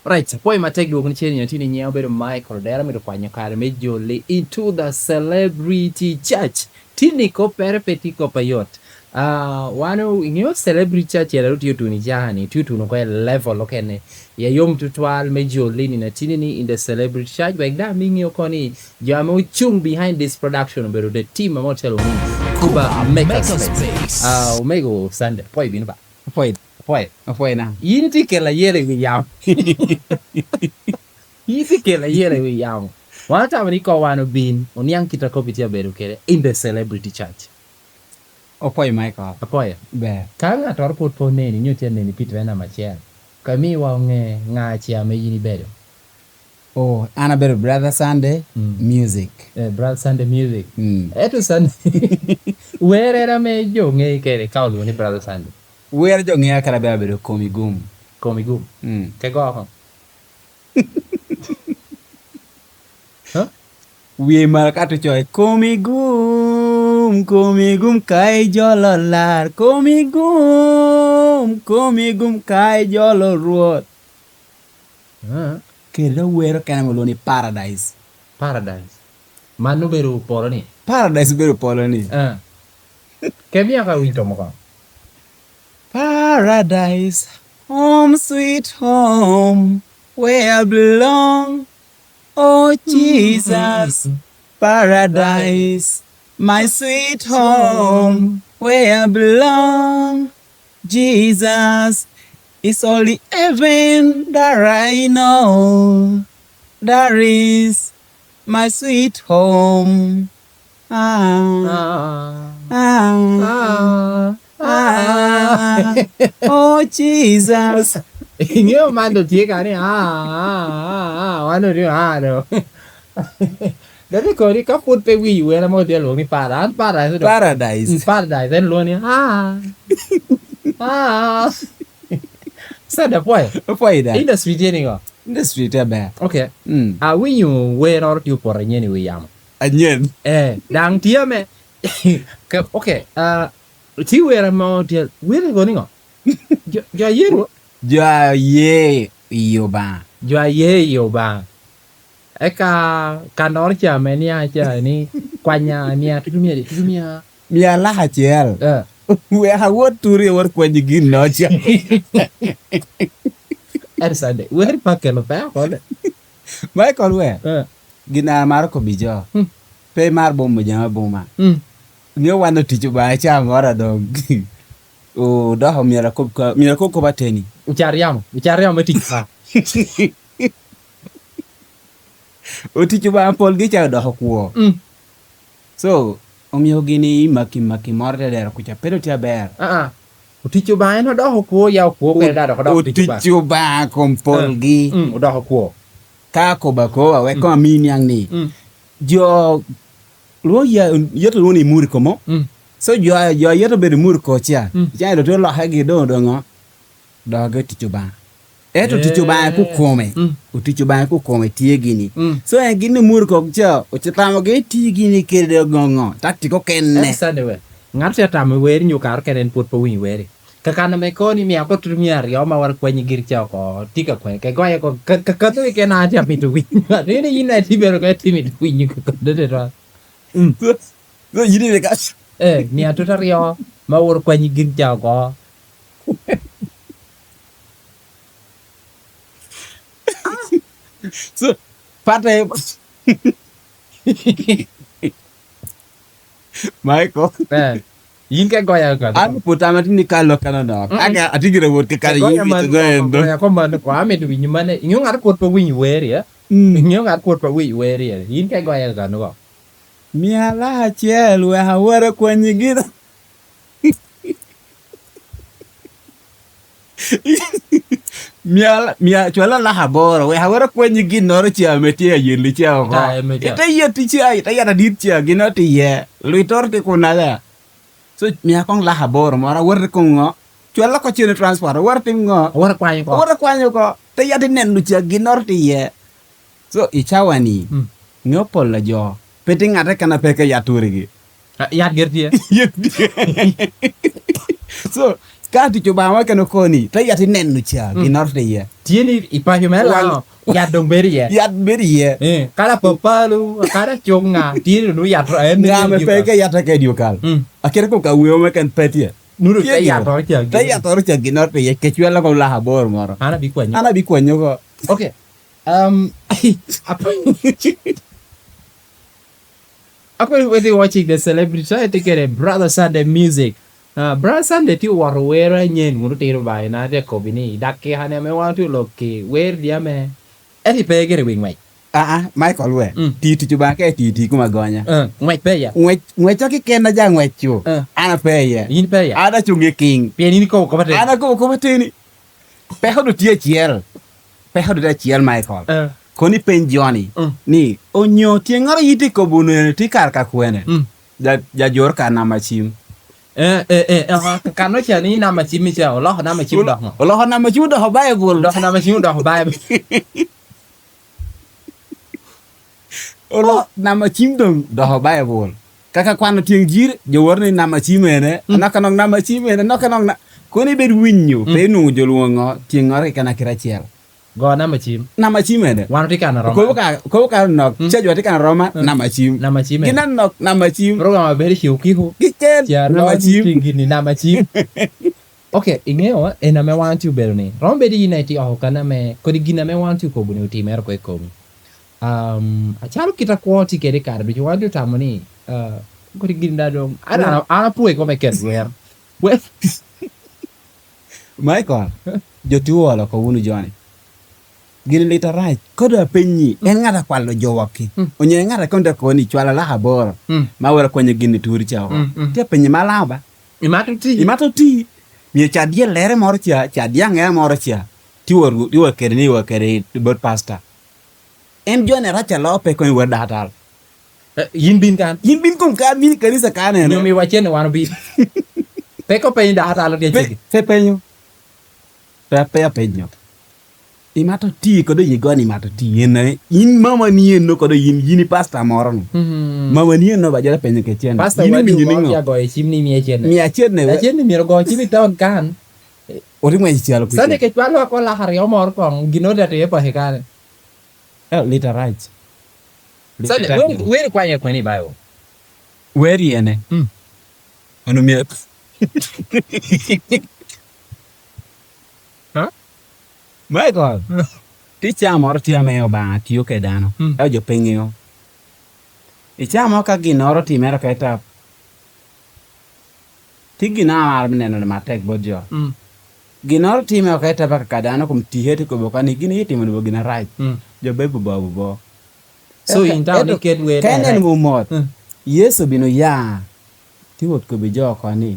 Right, poi matek duok nichieni nyatini nyeo bedo Michael dera mido kwanyo kare me joli into the celebrity church. Tini ko pere petiko payot. Wano ingyo celebrity church ya laruti yutu ni jahani, tutu no kwa level okene. Ya yom tutual me joli ni natini ni in the celebrity church. Wagda mingi yokoni jame uchung behind this production bedo the team amotelo ni Kuba Makerspace. Umego Sunday. Poi binu ba? Poi na. Yinti kela yele wi yam. Yinti kela yele wi yam. One time ni ko wano bin onyang kita ko bitia bedo kere in the celebrity church. Poi Michael. Poi. Be. Kanga tor put po neni nyote neni pitwe na machiel. Kami wa nge nga chia me yini bedo. Oh, ana bedo Brother Sunday music. Brother Sunday music. Eto Sunday. Where era me jo nge kere kaulu ni Brother Sunday. Where jo nge kara bedo komigum. Komigum. Ke go ho. Huh? We marakato choy komigum kai jolo lar komigum kai jolo ruot. Kero wero kana moloni paradise. Manu beru polo ni. Paradise beru polo ni. Kemi aka winto mo. Paradise, home sweet home, where I belong. Oh Jesus, paradise, my sweet home, where I belong. Jesus, it's only heaven that I know. That is my sweet home. Oh Jesus. Inyo mando tiga ni wano dio no. Dari ko ni ka put pe wi we na mo dia lo ni paradise. Paradise lo ni Sada poi da. In the street ni go. In the street ba. Okay. When you wear or you por nyeni we yam. Anyen. Dang tia me. Okay. Ti wear mo dia we go ni go. Ja yero. Ja ye yoba. Eka kanor cha menia cha ni kwanya nia tutumia. Mia la hachel. We ha what turi war kwanya gin no cha. Sunday. We pakelo pa ko. Michael we. Gina mar ko bijo. Pe mar bom mo jama boma. Nge wano tichu ba cha ngora dog. O da ho miara ko bateni. Uchariamo ticha. O tichu ba pol gi cha da ho kuo. So, omio gini maki morde der ku cha pero tia ber. Utichu ba no da ho kuo ya kuo ke da ko da utichu ba kom pol gi. Da ho kuo. Ka ko ba ko we ko mini yang ni. Jo lo ya yeto lo ni muri ko mo. So yo yeto be muri ko cha. Ja do to lo ha gi do ngo. Da ga tichu ba. Eto tichu ba ku kome. Utichu ba ku kome tie gini. So en gini muri ko cha o chitamo ge tie gini ke de ngo. Taktiko kenne. Sande we. Ngar cha tam we nyu kar kenen put po wi we. Kakana me ko ni mi ako trumia ri ma war kwenye gir cha ko tika kwen ke goya ko ka to ke na cha mi tu wi. Ni ina ti bero ka ti mi tu wi nyu ko de ra. So yini be ka. Mi atuta rio ma war kwenye gir cha ko. So pate Michael. Yin ka goya ka. An putama tini kalo kana na. Aga atigire wot ke kare yimi to go endo. Ya ko man ko ame tu winyu mane. Inyo ngar ko pa winyu weri ya. Inyo ngar ko pa winyu weri ya. Yin ka goya ka no. Miala chel we hawara kwenye gira. Mia chwala la haboro we hawara kwenye ginoro chia metia yili chia ko. Ita yeti chia ita yada dit chia ginoti ye. Luitor ke kunala. So mia kong la haboro mara war ko ngo. Chwala ko chine transport war tim ngo. War kwanyo ko. Te yadi nen lu chia ginorti ye. So ichawani. Ngopol la jo. Peti ngate kana peke yaturi gi. Yat gerti ya. So ka ti chuba ma keno koni ta ya ti nenu cha ginorte ye tieni ipayo mela ya dong beri ya yat beri ye kala papalu kala chonga tieni nu ya nga me pe ke yata ke diokal akere ko ka wiyo me kan petie nuru ta ya to cha ginorte ye ke chwela ko la habor moro ana bi kwanyo ko okay Ako when watching the celebrity I think it Brother Sunday music. Brother Sunday ti warwera nyen nguru tiro bai na de ko bini dakke hane me want to look where dia me. Eti pe gere wing mai. Michael we ti chuba ke ti kuma gonya ngwech pe ya. Ngwech to ki kena ja ngwech chu. Ana pe ye. Yin pe ya. Ada chungi king. Pe ni ko bate. Ana ko bate ni. Pe ho do ti chiel. Pe ho do chiel Michael. Koni pen Johnny ni onyo tiengara yiti ko bunu ti kar ka kwene ja jor ka na machim kano cha ni na machim cha lo na machim do lo na machim do Bible do na machim do Bible lo na machim do Bible kaka kwano tieng jir jo worni na machim ene na kanong na machim ene no kanong na koni ber winyu pe nu joluongo tiengara kana kirachiel go na machim ene wan ti kana roma ko ka no chejo ti kana roma na machim ginan no na machim programa beri hiu kihu gikel na machim gini na machim okay ingeo ena me want to berni rombe di unite o kana me ko di gina me want to ko buni uti mer ko ko acharo kita kwoti kede kar bi want to tamoni ko di ginda dong ana puwe ko me ket wer Michael jo tuola ko unu Johnny gini lita right koda penyi en ngata kwalo jowaki onye ngata konda ko ni chwala la habor ma wera kwenye gini turi chao te penyi malaba imato ti mi cha die lere mor cha dia nge mor cha ti wor kere bot pasta en jone racha lope ko wer datal yin bin kum kan mi kanisa kane no mi wachen wan bi pe ko penyi datal de cheki pe penyo pe penyo imato ti ko do yigoni imato ti ene in mama ni no ko do yini pasta moron mama ni no ba jara penyo ke chen pasta wadi mo ya go chimni mi chen mi go chimi ton kan ori mo isialo ku sane ke twalo ko la har yo mor ko gino da te pa hekane liter right sane we kwanye kwani bayo where ene ono mi Michael, ti chamo ti ameyo ba tiyo ke dano. Jo pengyo. I chamo ka ginoro ti mero ka eta. Ti gina neno na matek bodjo. Ginoro ti mero ka eta ba ka dano kum ti heti ko bokani gini heti mo gina right. Jo bebu bo. So in town ni ket we. Kenen mo mot. Yesu bino ya. Ti wot ko bijo ko ni.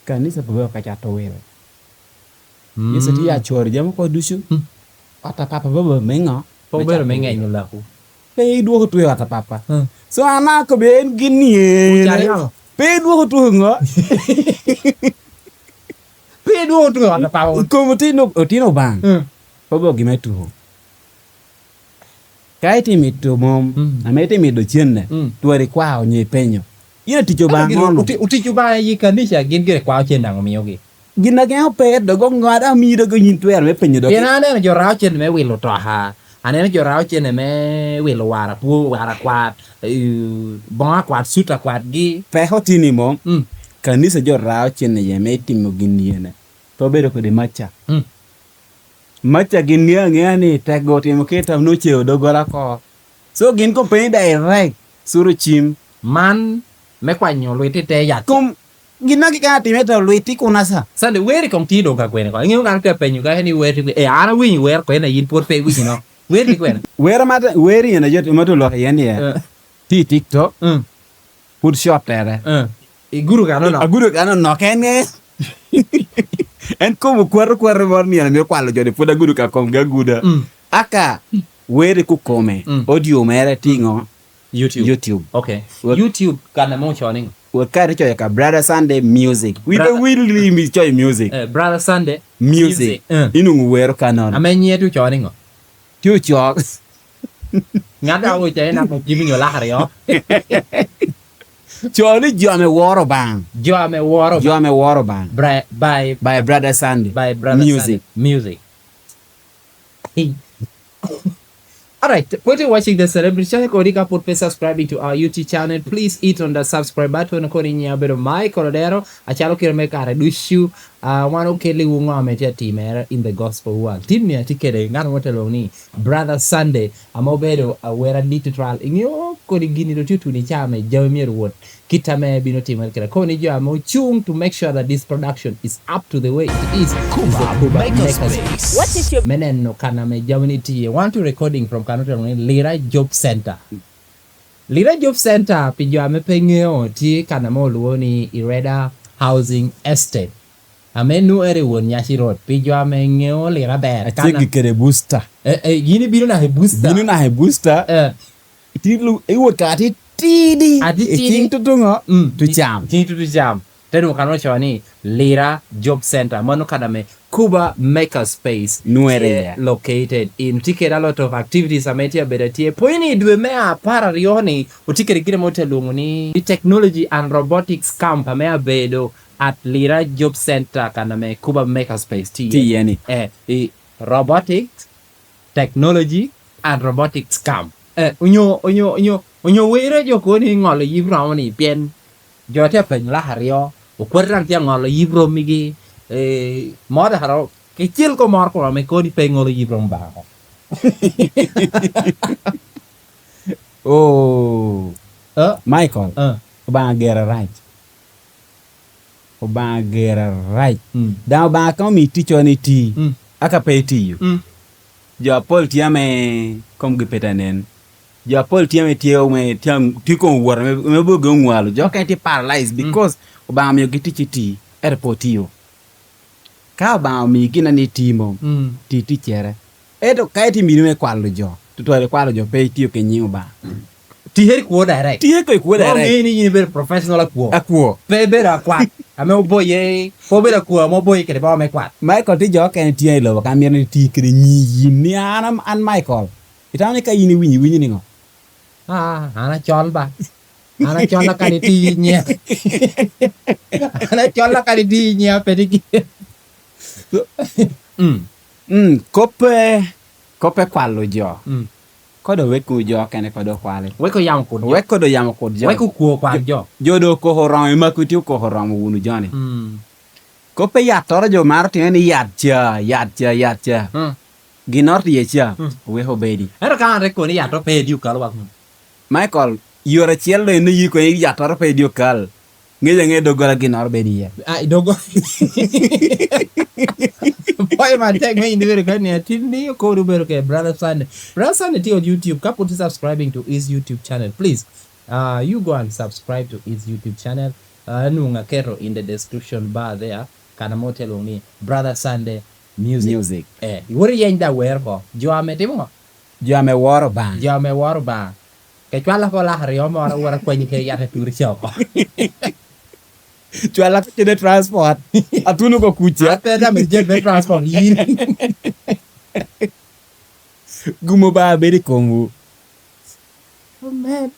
Kanisa bo ka chato wewe. Yesu ti ya chor jam ko dusu ata papa baba menga po bero menga ni laku pe duo ko tu ata papa so ana ko ben gini pe duo ko tu ngo pe duo tu ata papa ko mutino bang baba gime tu kai ti mito mom amete mi do chenne tu ri kwao nye penyo ina ti jo bang uti jo ba yi kanisha gin gere kwao chenda ngomiyogi gina ke pe do go ngada mi do go yin twer me penyo do gina ne jo rao chen me wilo to ha ane jo rao chen me wilo wara pu wara kwat bon kwat suta kwat gi pe hotini mom kanisa jo rao chen ye me timo giniene to bedo ko de macha gin ngani te go timo keta no cheo do gora ko so gin ko pe direct suru chim man me kwanyo lwete te ya kum gina ki ka timeta lweti kuna sa sande weri kong ti do ka kwene ko ngi ngan ka penyu ka ni weri ana wi wer ko na yin por pe wi no weri kwene weri ena jet mato lo yen ye ti TikTok put shot tere guru ka no kene en ko kwar mor ni me kwalo jode poda guru ka kom ga guda aka weri ku kome audio mere tingo YouTube okay YouTube kana mo choning wakari choya ka Brother Sunday music we don't really miss choy music Brother Sunday music inungu wero kanon amenye tu choning tu chok ngada o che na ko jimi yo la har yo Choli Jome Waro Bang. Jome Waro Jome Waro Bang. by Brother Sandy. by Brother Music. Sunday. Music. All right, when you're watching the Celebrity Channel, Kodika put subscribing to our YouTube channel. Please hit on the subscribe button. Kodin ya bedo Mike Colodero. Achalo kiremeka redushu. Wano keli wunga ametia team in the gospel world. Team ni atikere ngano motelo ni Brother Sunday. Amobedo awera need trial. Inyo kodi gini do tutu ni chame jawemir wot. Kitame bino team kira. Koni jo amo chung to make sure that this production is up to the way it is. Kuba Makerspace. What is your menen no kaname jawniti? Want to recording from Lira Job Center. Lira Job Center pijo amepengeo ti kanamo luoni Ireda Housing Estate. Amenu ere won Nyashi Road pijo amengeo Lira Bear. Acheki kere booster. Yini bino na he booster. Bino na he booster. Tilu ewo kati tidi. Ting tutungo to jam. Ting to jam. Tenu kano chawani Lira Job Center. Mano kadame Kuba Makerspace located in ticket a lot of activities ametia bedatie poini dwe mea para rioni utikere gire motelunguni technology and robotics camp amea bedo at Lira Job Center kaname Kuba Makerspace yani robotics technology and robotics camp unyo were jokoni ngolo yibroni pien jote pen la hario ukwerang tia ngolo yibro migi moda haro kecil ko mor ko me ko di pengolo yibrom ba oh Michael ba gera right da ba ka mi ticho ni ti aka pe ti yu jo pol tiame kom gipetanen jo pol tiame tie me tiam tiko wor me bo go ngwalu jo ka ti paralyzed because ba mi gitichi ti airport yo ka ba mi kina ni timo ti chere eto ka ti mi me kwalo jo tutwale kwalo jo pe ti ke nyiu ba ti her ko direct ni ber professional akwo pe bera kwa ame oboye po bera kwa mo boye ke ba me kwa Michael ti jo ken ti lo ka mi ni ti kre nyi ni an Michael itane ka yini winyi ni ngo ana chol ba ana chol la ka ti nya ana chol la ka ti nya pe di kope kwalo jo kodo weku jo kene kodo kwale weko yam kod jo weko kuo kwa jo jodo ko horam makuti ko horam wunu joni kope yator jo marti ni yatcha ginort yecha we hobedi era kan reko ni yator pe diu kal wa Michael yore chielo ni yiko yator pe diu kal nge dogola ginor bedi ya dogo boy man take me in the very kind of tini ko do better ke Brother Sunday ti on YouTube ka put subscribing to his YouTube channel please you go and subscribe to his YouTube channel nunga kero in the description bar there kana motelo ni Brother Sunday music wori yenda werko jo ametimo jo ame woro ba ke twala ko la rio mo wara kwenye ke yata turi choko Chwala kede transport atunu ko kucha apeda me jet transport gumo ba beri kongu oh man